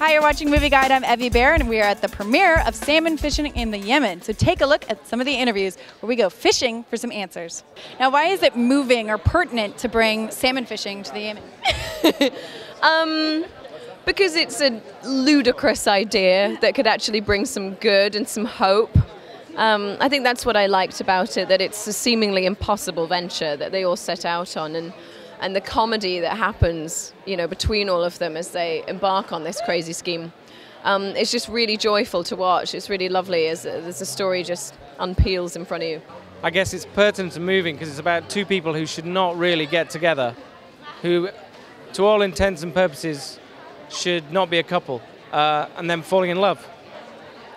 Hi, you're watching Movie Guide. I'm Evie Bear, and we are at the premiere of Salmon Fishing in the Yemen. So take a look at some of the interviews where we go fishing for some answers. Now, why is it moving or pertinent to bring salmon fishing to the Yemen? Because it's a ludicrous idea that could actually bring some good and some hope. I think that's what I liked about it, that it's a seemingly impossible venture that they all set out on, and the comedy that happens, you know, between all of them as they embark on this crazy scheme. It's just really joyful to watch. It's really lovely as the story just unpeels in front of you. I guess it's pertinent and moving because it's about two people who should not really get together, who, to all intents and purposes, should not be a couple, and then falling in love.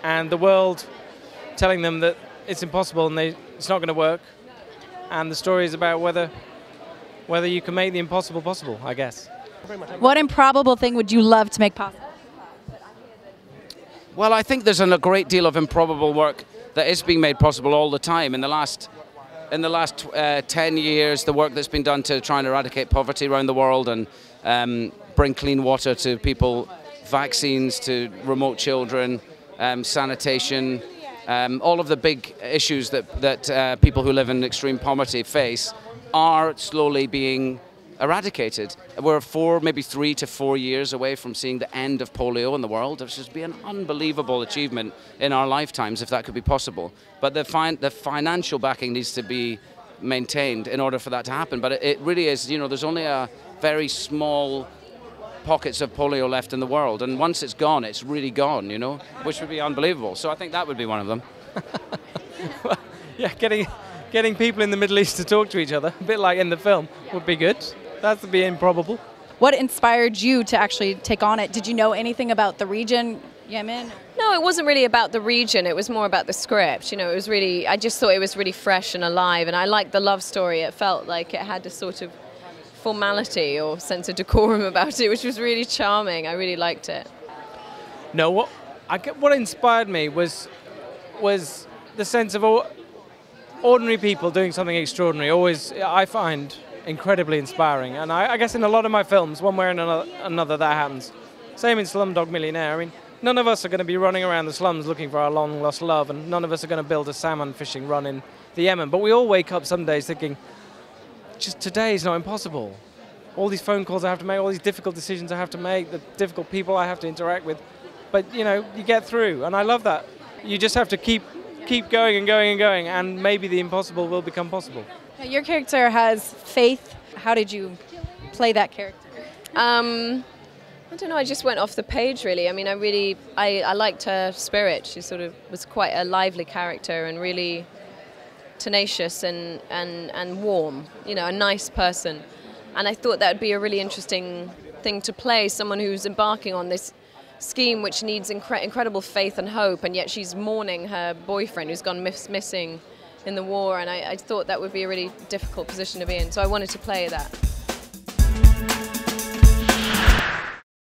And the world telling them that it's impossible and it's not going to work. And the story is about whether you can make the impossible possible, I guess. What improbable thing would you love to make possible? Well, I think there's a great deal of improbable work that is being made possible all the time. In the last 10 years, the work that's been done to try and eradicate poverty around the world and bring clean water to people, vaccines to remote children, sanitation, all of the big issues that people who live in extreme poverty face are slowly being eradicated. We're maybe 3 to 4 years away from seeing the end of polio in the world, which would be an unbelievable achievement in our lifetimes if that could be possible. But the financial backing needs to be maintained in order for that to happen. But it really is, you know, there's only a very small pockets of polio left in the world, and once it's gone, it's really gone, you know, which would be unbelievable. So I think that would be one of them. Well, yeah, getting people in the Middle East to talk to each other, a bit like in the film, would be good. That would be improbable. What inspired you to actually take on it? Did you know anything about the region, Yemen? No, it wasn't really about the region. It was more about the script. You know, it was really, I just thought it was really fresh and alive, and I liked the love story. It felt like it had a sort of formality or sense of decorum about it, which was really charming. I really liked it. No, what inspired me was the sense of ordinary people doing something extraordinary. Always, I find incredibly inspiring, and I guess in a lot of my films, one way or another, that happens. Same in Slumdog Millionaire. I mean, none of us are going to be running around the slums looking for our long lost love, and none of us are going to build a salmon fishing run in the Yemen. But we all wake up some days thinking, just today is not impossible. All these phone calls I have to make, all these difficult decisions I have to make, the difficult people I have to interact with. But, you know, you get through, and I love that. You just have to keep going and going and going, and maybe the impossible will become possible. Now, your character has faith. How did you play that character? I don't know, I just went off the page, really. I mean, I liked her spirit. She sort of was quite a lively character and really tenacious and warm, you know, a nice person. And I thought that would be a really interesting thing to play, someone who's embarking on this scheme which needs incredible faith and hope, and yet she's mourning her boyfriend who's gone missing in the war, and I thought that would be a really difficult position to be in, so I wanted to play that.